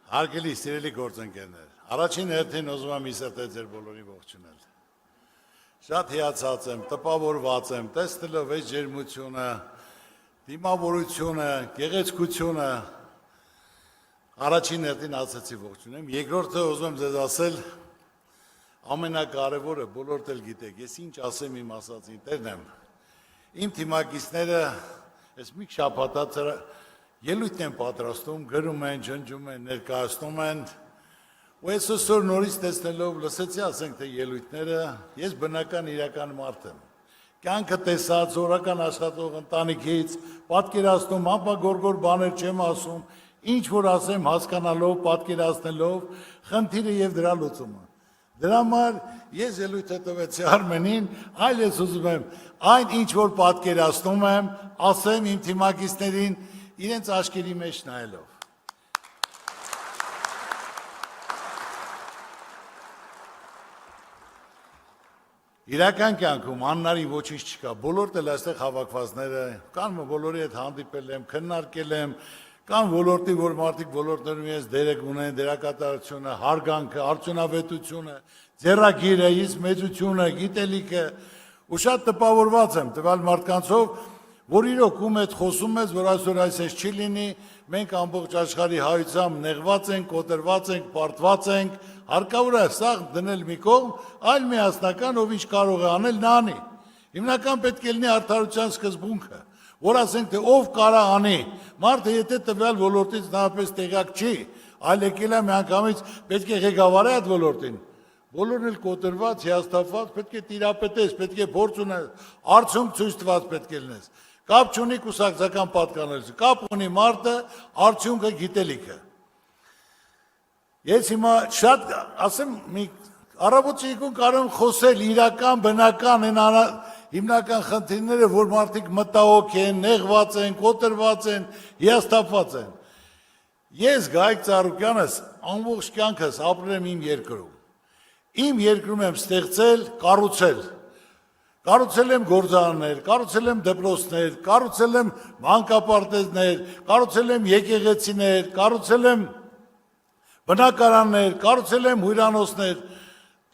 Հարգելի սիրելի գործընկերներ, առաջին հերթին ուզում եմ իսրտել ձեր բոլորին ողջունել։ Շատ հիացած եմ, տպավորված եմ, տեսնելով այս ջերմությունը, դիմավորությունը, գեղեցկությունը, առաջին հերթին ասացի ողջունեմ, երկրորդը ուզում եմ ձեզ ասել, ամենակարևորը բոլորդ էլ գիտեք, ես ինչ ասեմ իմ ասածին տերն եմ, իմ թիմակիցները այս մի շաբաթ ելույթ են պատրաստում, գրում են, ջնջում են, ներկայացնում են, ու ես այսօր նորից տեսնելով լսեցի ասենք թե ելույթները, ես բնական իրական մարդ եմ, կյանքը տեսած, օրական աշխատող ընտանիքից, պատկերացնում, ամպագորգոր բաներ չեմ ասում, ինչ որ ասեմ հասկանալով, պատկերացնելով, խնդիրը եւ դրա լուծումը։ Դրա համար ես ելույթ տվեցի Արմենին, այլ ես ուզում եմ այն ինչ որ պատկերացնում եմ, ասեմ իմ թիմակիցներին իրենց աչքերի մեջ նայելով։ Իրական կյանքում աննարի ոչինչ չկա, բոլորդ էլ այստեղ հավաքվածները, կան բոլորի հետ հանդիպել եմ, քննարկել եմ, կան ոլորտի, որ մարդիկ ոլորտներում ես դերակ ունեն, դերակատարությունը, հարգանքը, արդյունավետությունը, ձեռագիրը, իսկ մեծությունը, գիտելիքը, ու շատ տպավորված եմ տվյալ մարդկանցով, որ իրոք ում հետ խոսում ես, որ այսօր այսպես չի լինի, մենք ամբողջ աշխարհի հայությամբ նեղված ենք, կոտրված ենք, պարտված ենք, հարկավոր է սա դնել մի կողմ, այլ միասնական ով ինչ կարող է անել, նա անի։ Հիմնական պետք է լինի արդարության սկզբունքը, որ ասենք թե ով կարա անի, մարդը եթե տվյալ ոլորտից նույնպես տեղյակ չի, այլ եկել է միանգամից պետք է ղեկավարի այդ ոլորտին, բոլորն էլ կոտրված, հիասթափված, պետք է տիրապետես, պետք է փորձ ունես, արդյունք ցույց տված պետք է լինես։ Կապ չունի կուսակցական պատկանելը, կապ ունի մարդը, արդյունքը, գիտելիքը։ Ես հիմա շատ ասեմ մի առավոտիկուն կարող եմ խոսել իրական, բնական հիմնական խնդիրները, որ մարդիկ մտահոգ են, նեղված են, կոտրված են, հիասթափված են։ Ես Գայք Ծառուկյանս ամբողջ կյանքս ապրել եմ իմ երկրում։ Իմ երկրում եմ ստեղծել, կառուցել եմ գործարաններ, կառուցել եմ դպրոցներ, կառուցել եմ մանկապարտեզներ, կառուցել եմ եկեղեցիներ, կառուցել եմ բնակարաններ, կառուցել եմ հյուրանոցներ,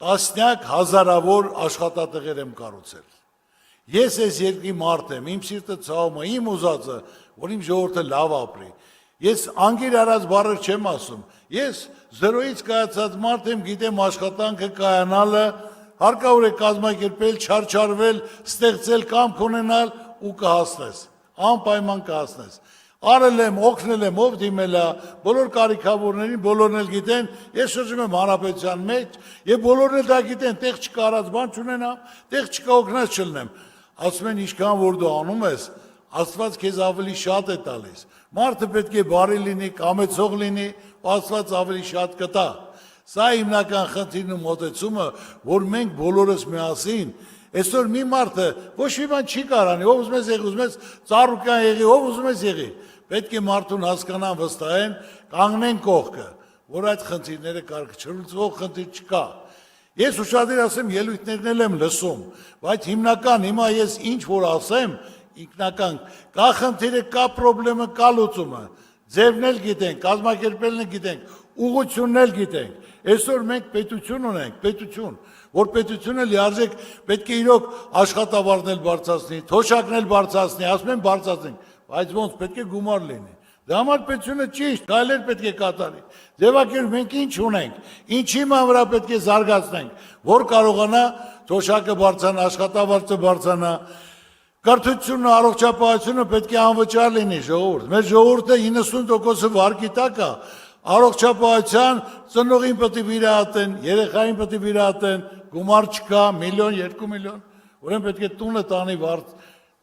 տասնյակ հազարավոր աշխատատեղեր եմ կառուցել։ Ես այս երկրի մարդ եմ, իմ սիրտը ցավում է, իմ ուզածը, որ իմ ժողովուրդը լավ ապրի։ Ես անգիր արած բառեր չեմ ասում։ Ես զրոյից կայացած մարդ եմ, գիտեմ աշխատանքը կայանալը, հարկավոր է կազմակերպել, չարչարվել, ստեղծել կամք ունենալ ու կհասնես, անպայման կհասնես։ Արել եմ, օգնել եմ, ով դիմել է, բոլոր կարիքավորներին, բոլորն էլ գիտեն, ես շրջում եմ հանրապետության մեջ, եւ բոլորն էլ դա գիտեն, տեղ չկա արած բան չունենամ, տեղ չկա օգնած չլնեմ։ Ասում են ինչքան որ դու անում ես, Աստված քեզ ավելի շատ է տալիս։ Մարդը պետք է բարի լինի, կամեցող լինի, Աստված ավելի շատ կտա։ Սա հիմնական խնդիրն ու մոտեցումը, որ մենք բոլորս միասին, այսօր մի մարդը ոչ մի բան չի կարանի, ով ուզում ես եղի, ուզում ես Ծառուկյան եղի, ով ուզում ես եղի, պետք է մարդուն հասկանան, վստահեն, կանգնեն կողքը, որ այդ խնդիրները չլուծվող խնդիր չկա։ Ես ուշադիր ասեմ, ելույթներն էլ եմ լսում, բայց հիմնական հիմա ես ինչ որ ասեմ, ինքնական կա խնդիրը, կա պրոբլեմը, կա լուծումը, ձևն էլ գիտենք, կազմակերպելն գիտենք, ուղղությունն էլ գիտենք։ Այսօր մենք պետություն ունենք, պետություն, որ պետությունը լիարժեք պետք է իրոք աշխատավարձներ բարձրացնի, թոշակներ բարձրացնի, ասում են բարձրացնենք, բայց ոնց պետք է գումար լինի։ Դրա համար պետությունը ճիշտ, քայլեր պետք է կատարի։ Ձևակերպ մենք ինչ ունենք, ինչի վրա պետք է զարգացնենք, որ կարողանա թոշակը բարձրանա, աշխատավարձը բարձրանա, կրթությունը, առողջապահությունը պետք է անվճար լինի ժողովուրդ։ Մեր ժողովուրդը 90%-ը վարկի տակ է, առողջապահության ծնողին պետք է վիրահատեն, երեխային պետք է վիրահատեն, գումար չկա, միլիոն, 2 միլիոն, ուրեմն պետք է տունը տանի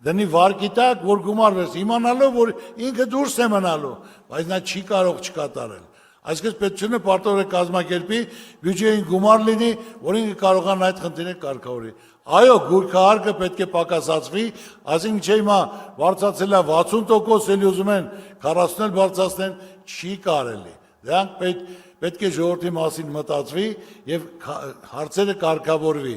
դնի վարկի տակ, որ գումար վերցի, իմանալով, որ ինքը դուրս է մնալու, բայց նա չի կարող չկատարել։ Այսինքն պետությունը պարտավոր է կազմակերպի, բյուջեին գումար լինի, որ ինքը կարողանա այդ խնդիրը կարգավորի։ Այո, գույքահարկը պետք է պակասացվի, այսինքն չէ հիմա բարձրացել է 60%, էլի ուզում են 40-ել բարձրացնեն, չի կարելի։ Դրանք պետք է ժողովրդի մասին մտածվի եւ հարցերը կարգավորվի։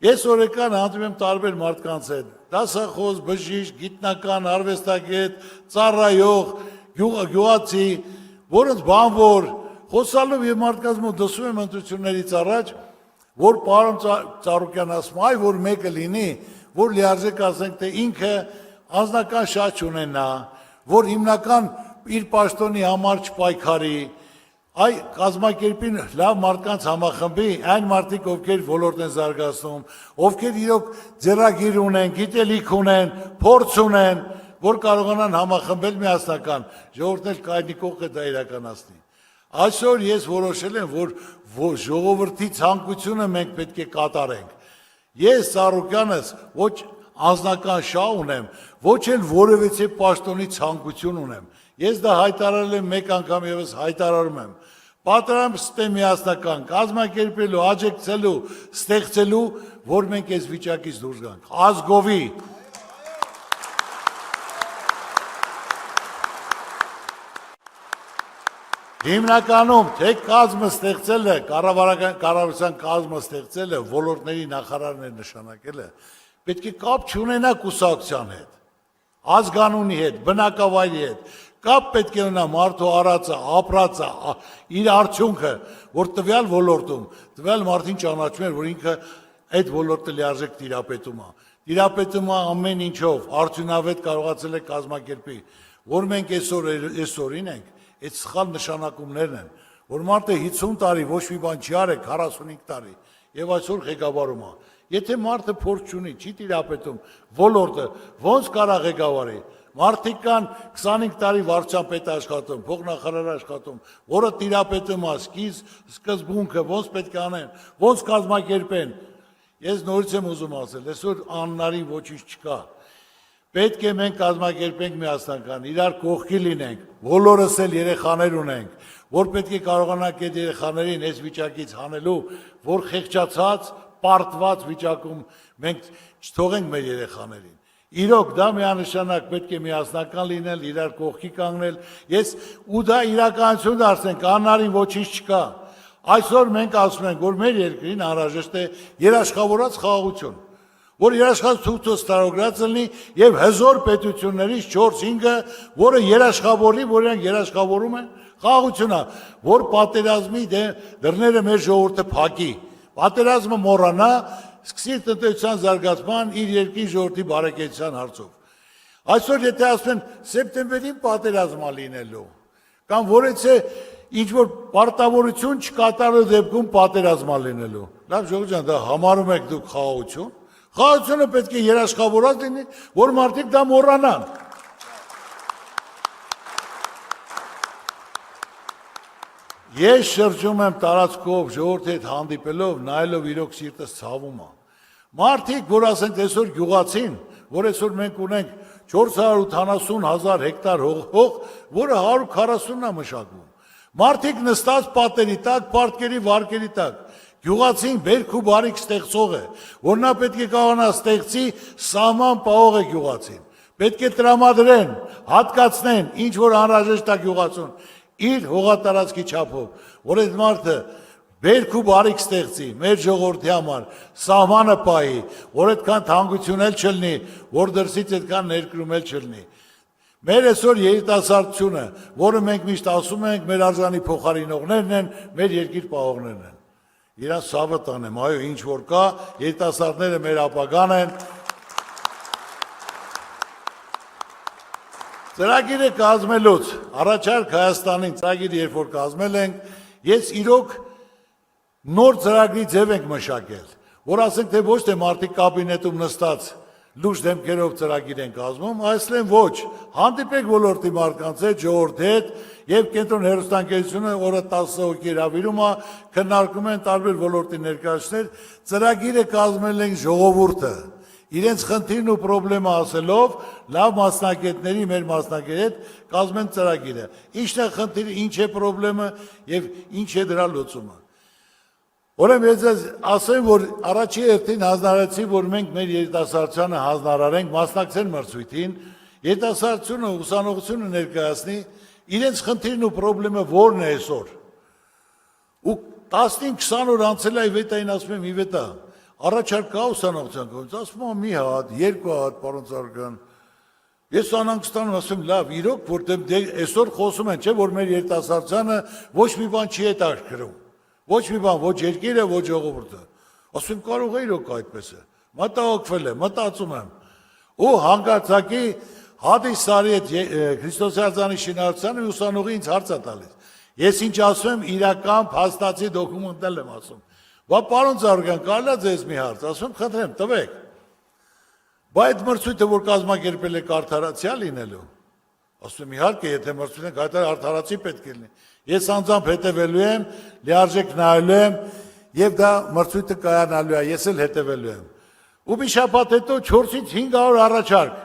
Ես օրական հանդիպում եմ տարբեր մարդկանց հետ, դասախոս, բժիշկ, գիտնական, արվեստագետ, ծառայող, գյուղացի, որոնց բանվոր, խոսալով եւ մարդկանց մոտ դասում եմ ընտրություններից առաջ, որ պարոն Ծառուկյան ասում, այ որ մեկը լինի, որ լիարժեք ասենք, թե ինքը անձնական շատ չունենա, որ հիմնական իր պաշտոնի համար չպայքարի, այ կազմակերպին լավ մարդկանց համախմբի, այն մարդիկ, ովքեր ոլորտ են զարգացնում, ովքեր իրոք ձեռագիր ունեն, գիտելիք ունեն, փորձ ունեն, որ կարողանան համախմբել միասնական, ժողովուրդն էլ կայնի կողքը դա իրականացնի։ Այսօր ես որոշել եմ, որ ժողովրդի ցանկությունը մենք պետք է կատարենք։ Ես Ծառուկյանս ոչ անձնական շահ ունեմ, ոչ էլ որևէ պաշտոնի ցանկություն ունեմ։ Ես դա հայտարարել եմ մեկ անգամ եւս հայտարարում եմ։ Պատրաստ եմ միասնական կազմակերպելու, աջակցելու, ստեղծելու, որ մենք այս վիճակից դուրս գանք։ Ազգովի Հիմնականում թե կազմը ստեղծելը, կառավարության կազմը ստեղծելը, ոլորտների նախարարներ նշանակելը, պետք է կապ չունենա կուսակցության հետ, ազգանունի հետ, բնակավայրի հետ, կապ պետք է ունենա մարդու արածը, ապրածը, իր արդյունքը, որ տվյալ ոլորտում, տվյալ մարդին ճանաչում էր, որ ինքը այդ ոլորտը լիարժեք տիրապետում է։ Տիրապետում է ամեն ինչով, արդյունավետ կարողացել է կազմակերպի, որ մենք այսօրին ենք, այդ սխալ նշանակումներն են, որ մարդը 50 տարի ոչ մի բան չի արել, 45 տարի, եւ այսօր ղեկավարում է։ Եթե մարդը փորձ չունի, չի տիրապետում ոլորտը, ոնց կարա ղեկավարի։ Մարդիկ կան 25 տարի վարչության պետ աշխատում, փոխնախարար աշխատում, որը տիրապետում է սկզբունքը, ոնց պետք է անեն, ոնց կազմակերպեն։ Ես նորից եմ ուզում ասել, այսօր անհնարին ոչինչ չկա։ Պետք է մենք կազմակերպենք միասնական, իրար կողքի լինենք, բոլորս էլ երեխաներ ունենք, որ պետք է կարողանանք այդ երեխաներին այս վիճակից հանելու, որ խեղճացած, պարտված վիճակում մենք չթողենք մեր երեխաներին։ Իրոք դա միանշանակ պետք է միասնական լինել, իրար կողքի կանգնել, ու դա իրականություն դարձնենք, անհնարին ոչինչ չկա։ Այսօր մենք ասում ենք, որ մեր երկրին անհրաժեշտ է երաշխավորած խաղաղություն, որ երաշխավորությունը ստարոգրած լինի եւ հզոր պետություններից 4-5-ը, որը երաշխավորի, որ իրենք երաշխավորում են, խաղաղությունն է, որ պատերազմի դռները մեր ժողովուրդը փակի, պատերազմը մոռանա, սկսի տնտեսության զարգացման իր երկրի ժողովրդի բարեկեցության հարցով։ Այսօր եթե ասում են սեպտեմբերին պատերազմա լինելու, կամ որեցե ինչ-որ պարտավորություն չկատարելու դեպքում պատերազմա լինելու, լավ ժողովուրդ ջան, դա համարում եք դուք խաղաղություն։ Խաղաղությունը պետք է երաշխավորած լինի, որ մարդիկ դա մոռանան։ Ես շրջում եմ տարածքով ժողովրդի հետ հանդիպելով, նայելով իրոք սիրտս ցավում է։ Մարդիկ, որ ասենք այսօր գյուղացին, որ այսօր մենք ունենք 480,000 հեկտար հող, որը 140-ն է մշակվում։ Մարդիկ նստած պատերի տակ, պարտքերի վարկերի տակ։ Գյուղացին բերք ու բարիք ստեղծող է, որ նա պետք է կարողանա ստեղծի սահման պահող է գյուղացին։ Պետք է տրամադրեն, հատկացնեն, ինչ որ անհրաժեշտ է գյուղացուն, իր հողատարածքի չափով, որ այդ մարդը բերք ու բարիք ստեղծի մեր ժողովրդի համար, սահմանը պահի, որ այդքան թանկություն էլ չլինի, որ դրսից այդքան ներկրում էլ չլինի։ Մեր այսօր երիտասարդությունը, որը մենք միշտ ասում ենք, մեր արժանի փոխարինողներն են, մեր երկիր պահողներն են։ Իրանց սավը տանեմ, այո, ինչ որ կա, երիտասարդները մեր ապագան են։ Ծրագիրը կազմելուց, առաջարկ Հայաստանին ծրագիր երբ որ կազմել ենք, ես իրոք նոր ծրագրի ձև ենք մշակել, որ ասենք թե ոչ թե մարդիկ կաբինետում նստած լուշ դեմքերով ծրագիր են կազմում, այսլեն ոչ, հանդիպեք ոլորտի մարդկանց հետ, ժողովրդի հետ եւ կենտրոն հեռուստաընկերությունը օրը 10 հոգի հրավիրում է, քննարկում են տարբեր ոլորտի ներկայացուցիչներ, ծրագիրը կազմել են ժողովուրդը, իրենց խնդիրն ու պրոբլեմը ասելով, լավ մասնագետների, մեր մասնագետի հետ կազմեն ծրագիրը։ Ինչն է խնդիրը, ինչ է պրոբլեմը եւ ինչ է դրա լուծումը։ Ուրեմն ես ասեմ, որ առաջի հերթին հանձնարարեցի, որ մենք մեր երիտասարդությանը հանձնարարենք, մասնակցեն մրցույթին, երիտասարդությունը, ուսանողությունը ներկայացնի, իրենց խնդիրն ու պրոբլեմը որն է այսօր։ Ու 15-20 օր անցել է Իվետային ասում եմ, Իվետա, առաջարկ կա ուսանողության կողմից, ասում եմ մի հատ, երկու հատ, պարոն Ծառուկյան, Ես անհանգստանում ասում լավ, իրոք, որտեղ այսօր խոսում են, չէ, որ մեր երիտասարդությանը ոչ մի բան չի հետաքրքրում։ Ոչ մի բան, ոչ երկիրը, ոչ ժողովուրդը։ Ասում կարող է իրոք այդպես է։ Մտահոգվել եմ, մտածում եմ։ Ու հանկարծակի Հադիս Սարի հետ Քրիստոսի արձանի շինարարությանը ուսանողի ինձ հարց է տալիս։ Ես ինչ ասում եմ, իրական փաստացի դոկումենտել եմ ասում։ Բա պարոն Զարգան, կարելի է ձեզ մի հարց, ասում խնդրեմ, տվեք։ Բա այդ մրցույթը, որ կազմակերպել եք արդարացիա լինելու։ Ասում իհարկե, եթե մրցույթ եք արդարացի պետք է լինի։ Ես անձամբ հետևելու եմ, լիարժեք նայելու եմ, եւ դա մրցույթը կայանալու է, ես էլ հետևելու եմ։ Ու մի շաբաթ հետո 4-ից 500 առաջարկ։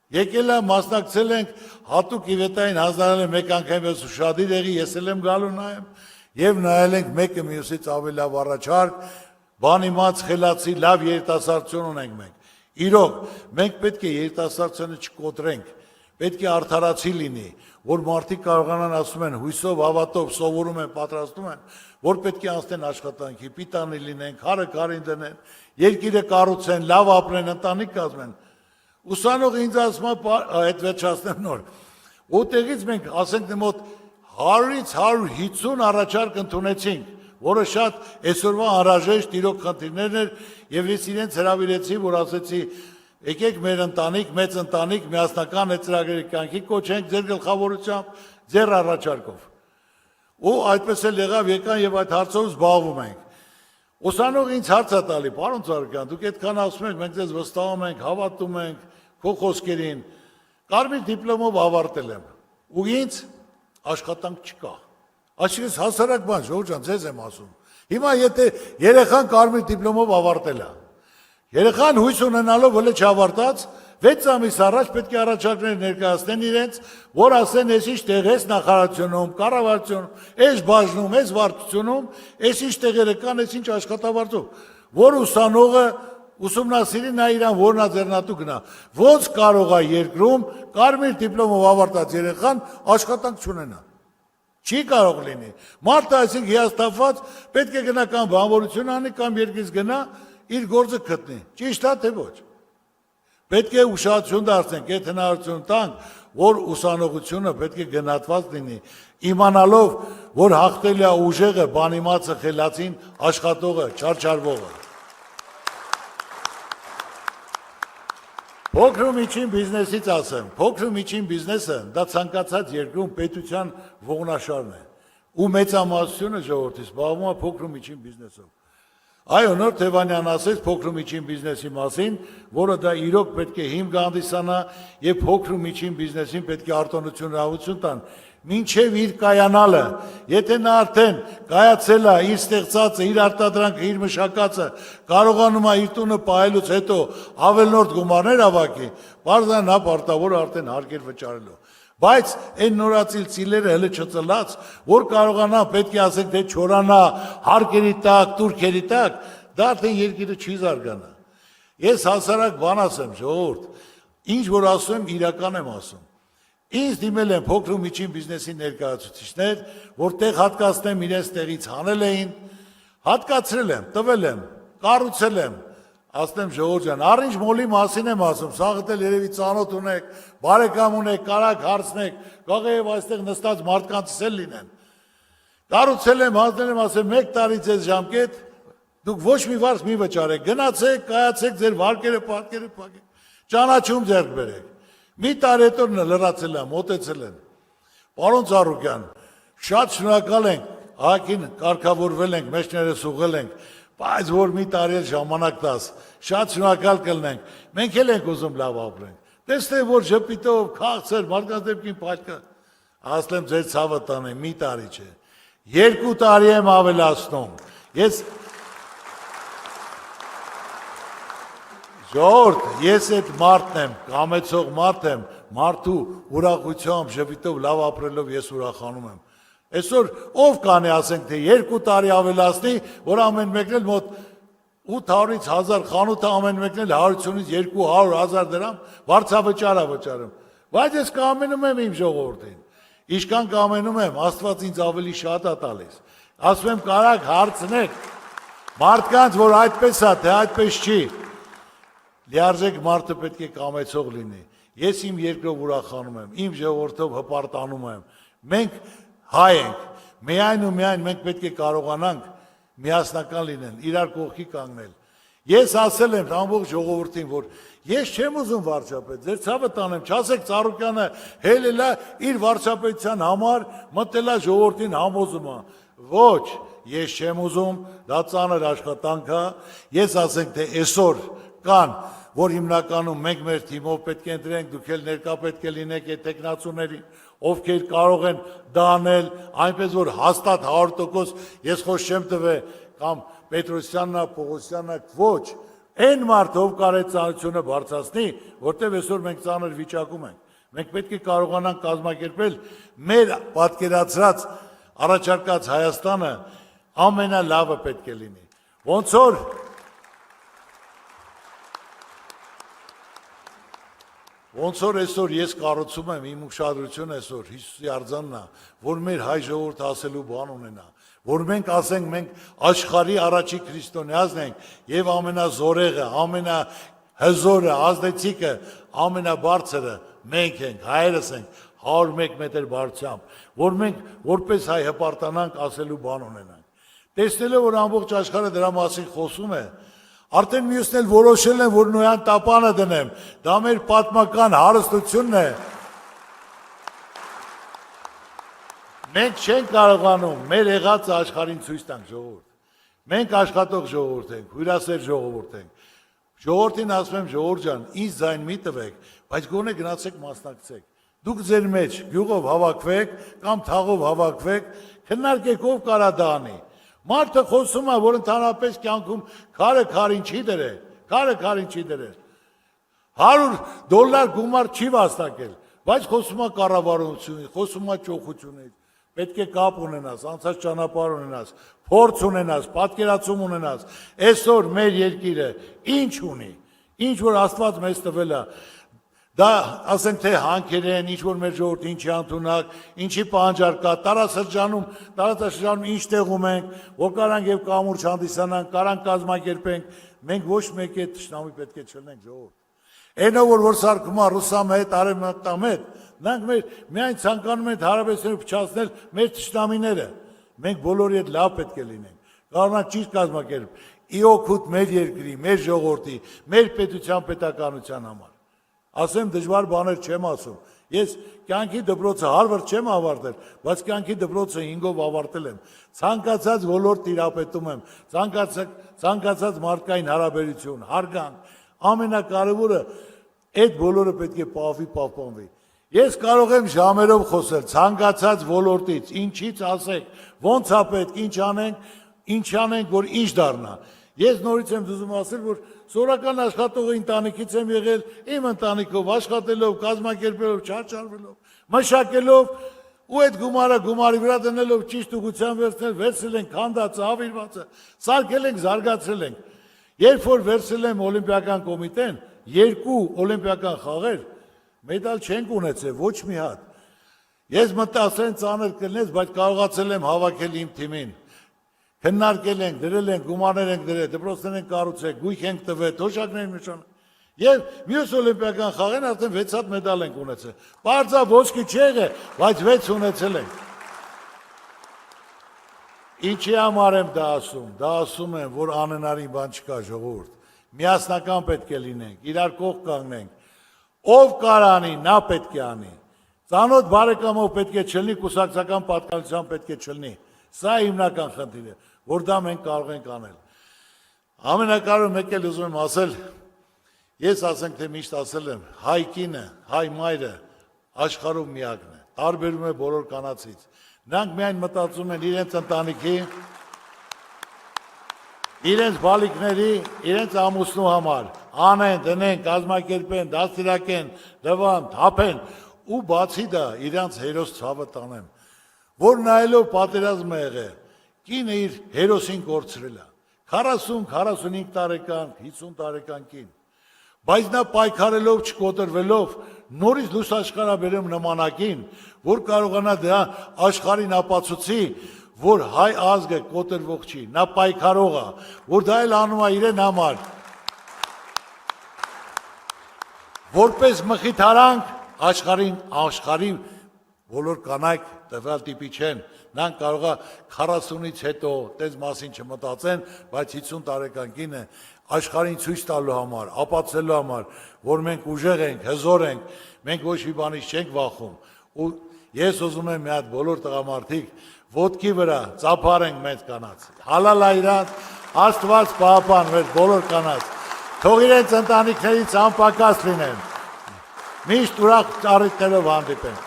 Եկել եմ, մասնակցել ենք, հատուկ իվետային հանձնարարել եմ մեկ անգամ ես ուշադիր եղի, ես էլ եմ գալու նայեմ, եւ նայել ենք մեկը մյուսից ավելի լավ առաջարկ, բանիմաց, խելացի, լավ երիտասարդություն ունենք մենք։ Իրոք, մենք պետք է երիտասարդությունը չկոտրենք, պետք է արդարացի լինի, որ մարդիկ կարողանան ասում են հույսով, հավատով, սովորում են, պատրաստում են, որ պետք է անցնեն աշխատանքի, պիտանի լինեն, քարը քարին դնեն, երկիրը կառուցեն, լավ ապրեն, ընտանիք կազմեն։ Ուսանողը ինձ ասում է, այդ վերջացնեմ նոր, ուտեղից մենք ասենք մոտ 100-ից 150 առաջարկ ընդունեցինք, որը շատ այսօրվա անհրաժեշտ իրոք խնդիրներն էր, եւ ես իրենց հրավիրեցի, որ ասեցի, եկեք մեր ընտանիք, մեծ ընտանիք, միասնական այդ ծրագրերի կյանքի կոչենք ձեր գլխավորությամբ, ձեր առաջարկով։ Ու այդպես էլ եղավ, եկան եւ այդ հարցով զբաղվում ենք։ Ուսանողը ինձ հարց է տալի, պարոն Զարգան, դուք այդքան ասում եք, մենք ձեզ վստահում ենք, հավատում ենք քո խոսքերին, կարմիր դիպլոմով ավարտել եմ, ու ինձ աշխատանք չկա։ Այսինքն հասարակ բան, Ժողովուրդ ջան, ձեզ եմ ասում։ Հիմա եթե երեխան կարմիր դիպլոմով ավարտել է, երեխան հույս ունենալով հələ չավարտած, 6 ամիս առաջ պետք է առաջարկներ ներկայացնեն իրենց, որ ասեն, ես ինչ տեղ ես նախարարությունում, կառավարությունում, ես բաժնում, ես վարչությունում, ես ինչ տեղերը կան, ես ինչ աշխատավարձով, որ ուսանողը ուսումնասիրի նա իրան որնա ձեռնատու գնա։ Ոնց կարող է երկրում կարմիր դիպլոմով ավարտած երեխան աշխատանք չունենա։ Չի կարող լինի։ Մարդը այսինքն հիասթափված պետք է գնա կամ բանվորություն անի կամ երկրից գնա իր գործը գտնի։ Ճիշտ է թե ոչ։ Պետք է ուշադրություն դարձնենք, այդ հնարավորություն տանք, որ ուսանողությունը պետք է գնահատված լինի, իմանալով, որ հաղթել է ուժեղը, բանիմացը, խելացին, աշխատողը, չարչարվողը։ Փոքր ու միջին բիզնեսից ասեմ, փոքր ու միջին բիզնեսը դա ցանկացած երկրում պետության ողնաշարն է, ու մեծամասնությունը ժողովրդից զբաղվում է փոքր ու միջին բիզնեսով։ Այո, նոր Թևանյան ասեց փոքր ու միջին բիզնեսի մասին, որը դա իրոք պետք է հիմք հանդիսանա եւ փոքր ու միջին բիզնեսին պետք է արտոնություն հրավություն տան, մինչև իր կայանալը, եթե նա արդեն կայացել է իր ստեղծածը, իր արտադրանքը, իր մշակածը, կարողանում է իր տունը պահելուց հետո ավելնորդ գումարներ ավակի, բարձրան նա պարտավոր արդեն հարկեր վճարելու։ Բայց այն նորացիլ ծիլերը հələ չծլած, որ կարողանա պետք է ասենք թե չորանա հարկերի տակ, турքերի տակ, դա արդեն երկիրը չի զարգանա։ Ես հասարակ բան ասեմ, ժողովուրդ, ինչ որ ասում եմ, իրական եմ ասում։ Ինձ դիմել են փոքր ու միջին բիզնեսի ներկայացուցիչներ, որտեղ հատկացնեմ իրենց տեղից հանել էին, հատկացրել եմ, տվել եմ, կառուցել եմ, ասեմ ժողովուրդ ջան, առինչ մոլի մասին եմ ասում, սաղդ էլ երևի ծանոթ ունեք, բարեկամ ունեք, կարակ հարցնեք, կարող է եւ այստեղ նստած մարդկանցից էլ լինեն։ Կառուցել եմ, հանձնել եմ, ասեմ 1 տարի ձեզ ժամկետ, դուք ոչ մի վարձ մի վճարեք, գնացեք, կայացեք ձեր վարկերը, պատկերը փակեք, ճանաչում ձեռք բերեք։ Մի տարի հետո լրացել եմ, մոտեցել են։ Պարոն Ծառուկյան, շատ շնորհակալ ենք, ահագին կարգավորվել ենք, մեջներս ուղղել ենք, բայց որ մի տարի էլ ժամանակ տաս, շատ շնորհակալ կլինենք, մենք էլ ենք ուզում լավ ապրենք։ Տեսնեք, որ ժպիտով, քաղցր, մարդկանց դեպքին փայլքը, ասեմ ձեր ցավը տանեմ, մի տարի չէ, 2 տարի եմ ավելացնում։ Ես Ժողովուրդ, ես այդ մարդն եմ, կամեցող մարդ եմ, մարդու ուրախությամբ, ժպիտով, լավ ապրելով ես ուրախանում եմ։ Այսօր ով կանի ասենք թե 2 տարի ավելացնի, որ ամեն մեկն էլ մոտ 800-ից 1000 խանութը ամեն մեկն էլ 150-ից 200-1000 դրամ վարձավճար վճարում։ Բայց ես կամենում եմ իմ ժողովրդին։ Իշքան կամենում եմ, Աստված ինձ ավելի շատ է տալիս։ Ասում եմ կարակ հարցնեք մարդկանց, որ այդպես է, թե այդպես չի։ Լիարժեք մարդը պետք է կամեցող լինի։ ես իմ երկրով ուրախանում եմ, իմ ժողովրդով հպարտանում եմ։ Մենք հայ ենք, միայն ու միայն մենք պետք է կարողանանք միասնական լինել, իրար կողքի կանգնել։ Ես ասել եմ ամբողջ ժողովրդին, որ ես չեմ ուզում վարչապետ, ձեր ցավը տանեմ, չասեք Ծառուկյանը հելելա իր վարչապետության համար մտելա ժողովրդին համոզում է։ Ոչ, ես չեմ ուզում, դա ծանր աշխատանք է, ես ասենք թե այսօր կան, որ հիմնականում մենք մեր թիմով պետք է ընտրենք, դուք էլ ներկա պետք է լինեք այդ տեխնացուներին, ովքեր կարող են դա անել, այնպես որ հաստատ 100% ես խոս չեմ տվել կամ Պետրոսյանն, Պողոսյանն, ոչ, այն մարդը ով կարող է ծանրությունը բարձրացնի, որտեղ այսօր մենք ծանր վիճակում ենք։ Մենք պետք է կարողանանք կազմակերպել մեր պատկերացրած առաջարկած Հայաստանը ամենալավը պետք է լինի։ Ոնց որ այսօր ես կառուցում եմ իմ ուշադրությունը այսօր Հիսուսի արձանն է, որ մեր հայ ժողովուրդը ասելու բան ունենա, որ մենք ասենք մենք աշխարհի առաջի քրիստոնեազն ենք եւ ամենազորեղը, ամենահզորը, ազդեցիկը, ամենաբարձրը մենք ենք, հայերս ենք 101 մետր բարձրությամբ, որ մենք որպես հայ հպարտանանք ասելու բան ունենանք։ Տեսնելով որ ամբողջ աշխարհը դրա մասին խոսում է, արդեն մյուսն էլ որոշել են, որ նոյան տապանը դնեմ, դա մեր պատմական հարստությունն է։ Մենք չենք կարողանում մեր եղած աշխարհին ցույց տանք ժողովուրդ։ Մենք աշխատող ժողովուրդ ենք, հյուրասեր ժողովուրդ ենք։ Ժողովրդին ասում եմ, ժողովուրդ ջան, ինձ ձայն մի տվեք, բայց գոնե գնացեք մասնակցեք։ Դուք ձեր մեջ գյուղով հավաքվեք կամ թաղով հավաքվեք, քննարկեք ով կարա դա անի։ Մարդը խոսում է, որ ընդհանրապես կյանքում քարը քարին չի դրել, քարը քարին չի դրել։ $100 գումար չի վաստակել, բայց խոսում է կառավարությունից, խոսում է ճոխությունից։ Պետք է կապ ունենաս, անցած ճանապարհ ունենաս, փորձ ունենաս, պատկերացում ունենաս։ Այսօր մեր երկիրը ինչ ունի, ինչ որ Աստված մեզ տվել է։ Դա ասենք թե հանքեր են, ինչ որ մեր ժողովուրդը ինչի ընդունակ, ինչի պահանջարկ կա, տարածաշրջանում ինչ տեղում ենք, որ կարանք եւ կամուրջ հանդիսանանք, կարանք կազմակերպենք, մենք ոչ մեկի հետ թշնամի պետք է չլինենք ժողովուրդ։ Այնով որ սարքում է ռուսամետ, արևմտամետ, նրանք միայն ցանկանում են հարաբերությունները փչացնել մեր թշնամիները։ Մենք բոլորի հետ լավ պետք է լինենք, կարողանանք ճիշտ կազմակերպել, ի օգուտ մեր երկրի, մեր ժողովրդի, մեր պետության պետականության համար։ Ասեմ դժվար բաներ չեմ ասում։ Ես կյանքի դպրոցը Հարվարդ չեմ ավարտել, բայց կյանքի դպրոցը 5-ով ավարտել եմ։ Ցանկացած ոլորտ տիրապետում եմ, ցանկացած մարդկային հարաբերություն, հարգանք, ամենակարևորը այդ բոլորը պետք է պահպանվի։ Ես կարող եմ ժամերով խոսել ցանկացած ոլորտից, ինչից ասեք, ոնց է պետք, ինչ անենք, որ ինչ դառնա։ Ես նորից եմ դուզում ասել, որ սորական աշխատողը ընտանիքից եմ եղել, իմ ընտանիքով աշխատելով, կազմակերպելով, չարչարվելով, մշակելով ու այդ գումարի վրա դնելով ճիշտ ուղղությամբ վերցրել ենք քանդածը, ավիրվածը, սարքել ենք, զարգացրել ենք։ Երբ որ վերցրել եմ օլիմպիական կոմիտեն, 2 օլիմպիական խաղեր, մեդալ չենք ունեցել, ոչ մի հատ։ Ես մտածել ծանր կլինես, բայց կարողացել եմ հավաքել իմ թիմին։ Քննարկել ենք, դրել ենք, գումարներ ենք դրել, դպրոցներ ենք կառուցել, գույք ենք տվել, թոշակներ նշան։ Եվ մյուս օլիմպիական խաղերին արդեն 6 հատ մեդալ ենք ունեցել։ Պարզա ոսկի չի եղել, բայց 6 ունեցել ենք։ Ինչի համար եմ դա ասում եմ, որ անհնարին բան չկա ժողովուրդ։ Միասնական պետք է լինենք, իրար կողք կանգնենք։ Ով կարանի, նա պետք է անի։ Ծանոթ բարեկամով պետք է չլինի, կուսակցական պատկանելիության պետք է չլինի։ Սա հիմնական խնդիրը, որ դա մենք կարող ենք անել։ Ամենակարևորը մեկ էլ ուզում եմ ասել, ես ասենք թե միշտ ասել եմ, հայ կինը, հայ մայրը աշխարհում միակն է, տարբերում է բոլոր կանացից։ Նրանք միայն մտածում են իրենց ընտանիքի, իրենց բալիկների, իրենց ամուսնու համար, անեն, դնեն, կազմակերպեն, դաստիարակեն, դվան, թափեն, ու բացի դա իրենց հերոս ցավը տանեն, որ նայելով պատերազմ է եղել, կինը իր հերոսին կորցրել է, 40-45 տարեկան, 50 տարեկան կին, բայց նա պայքարելով, չկոտրվելով, նորից լույս աշխարհաբերում նմանակին, որ կարողանա դրա աշխարհին ապացուցի, որ հայ ազգը կոտրվող չի, նա պայքարող է, որ դա էլ անում է իրեն համար, որպես մխիթարանք աշխարհի բոլոր կանայք տվյալ տիպի չեն, նրանք կարող է 40-ից հետո տես մասին չմտածեն, բայց 50 տարեկան կինը աշխարհին ցույց տալու համար, ապացուցելու համար, որ մենք ուժեղ ենք, հզոր ենք, մենք ոչ մի բանից չենք վախում, ու ես ուզում եմ մի հատ բոլոր տղամարդիկ ոտքի վրա ծափարենք մեծ կանանց, հալալա իրանց, Աստված պահապան մեր բոլոր կանանց, թող իրենց ընտանիքներից անպակաս լինեն, միշտ ուրախ առիթներով հանդիպենք։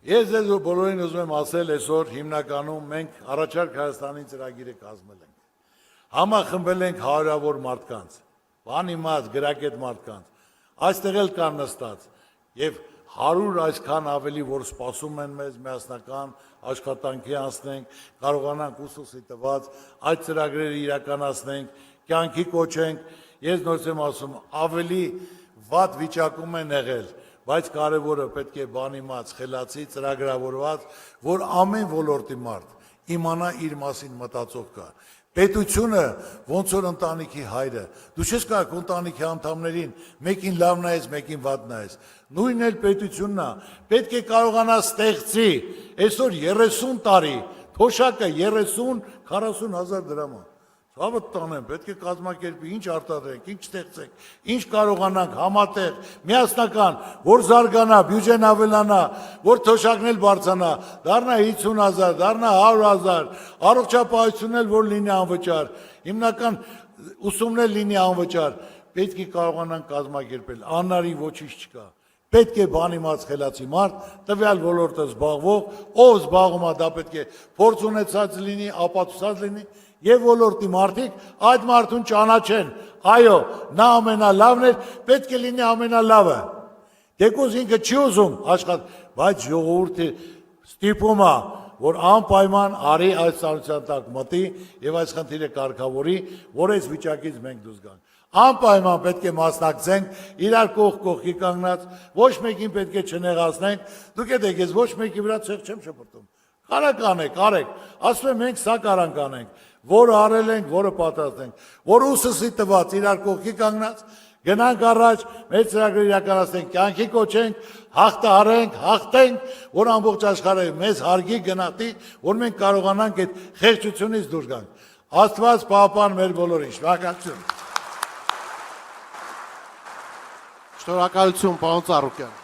Ես ձեզ բոլորին ուզում եմ ասել, այսօր հիմնականում մենք առաջարկ Հայաստանի ծրագիրը կազմել ենք, համախմբել ենք հարյուրավոր մարդկանց, բան իմաց, գրագետ մարդկանց, այստեղ էլ կան նստած, և 100 այսքան ավելի, որ սպասում են մեզ միասնական աշխատանքի անցնենք, կարողանանք ուսուցի տված, այդ ծրագրերը իրականացնենք, կյանքի կոչենք, ես նորից եմ ասում, ավելի վատ վիճակում են եղել, բայց կարևորը պետք է բան իմաց, խելացի, ծրագրավորված, որ ամեն ոլորտի մարդ իմանա իր մասին մտածող կա։ Պետությունը ոնց որ ընտանիքի հայրը, դու չես կարող ընտանիքի անդամներին մեկին լավ նայես, մեկին վատ նայես։ Նույնն էլ պետությունն է, պետք է կարողանա ստեղծի, այսօր 30 տարի, թոշակը 30-40 հազար դրամ է։ Ցավը տանեմ, պետք է կազմակերպի, ինչ արտադրենք, ինչ ստեղծենք, ինչ կարողանանք համատեղ, միասնական, որ զարգանա, բյուջեն ավելանա, որ թոշակն էլ բարձրանա, դառնա 50,000, դառնա 100,000, առողջապահությունն էլ որ լինի անվճար, հիմնական ուսումն էլ լինի անվճար, պետք է կարողանանք կազմակերպել, անարի ոչինչ չկա։ Պետք է բան իմաց խելացի մարդ, տվյալ ոլորտը զբաղվող, ով զբաղվում է դա պետք է փորձ ունեցած լինի, ապացուցած լինի, եւ ոլորտի մարդիկ այդ մարդուն ճանաչեն, այո, նա ամենալավն էր, պետք է լինի ամենալավը։ Թեկուզ ինքը չի ուզում աշխատել, բայց ժողովուրդը ստիպում է, որ անպայման արի այս ծանոթության տակ մտի եւ այս խնդիրը կարգավորի, որ այս վիճակից մենք դուրս գանք։ Անպայման պետք է մասնակցենք, իրար կողքի կանգնած, ոչ մեկին պետք է չնեղացնենք, դուք եք ես ոչ մեկի վրա ցեղ չեմ շփոթում։ Կարակ անեք, արեք, ասում եմ մենք սա կարանք անենք, որը արել ենք, որը պատրաստենք, որ ուսսի տված իրար կողքի կանգնած, գնանք առաջ, մեր ծրագրերը իրականացնենք, կյանքի կոչենք, հաղթահարենք, հաղթենք, որ ամբողջ աշխարհը մեզ հարգի գնահատի, որ մենք կարողանանք այդ խեղճությունից դուրս գանք։ Աստված պահապան մեր բոլորին, շնորհակալություն։ Շնորհակալություն, պարոն Ծառուկյան։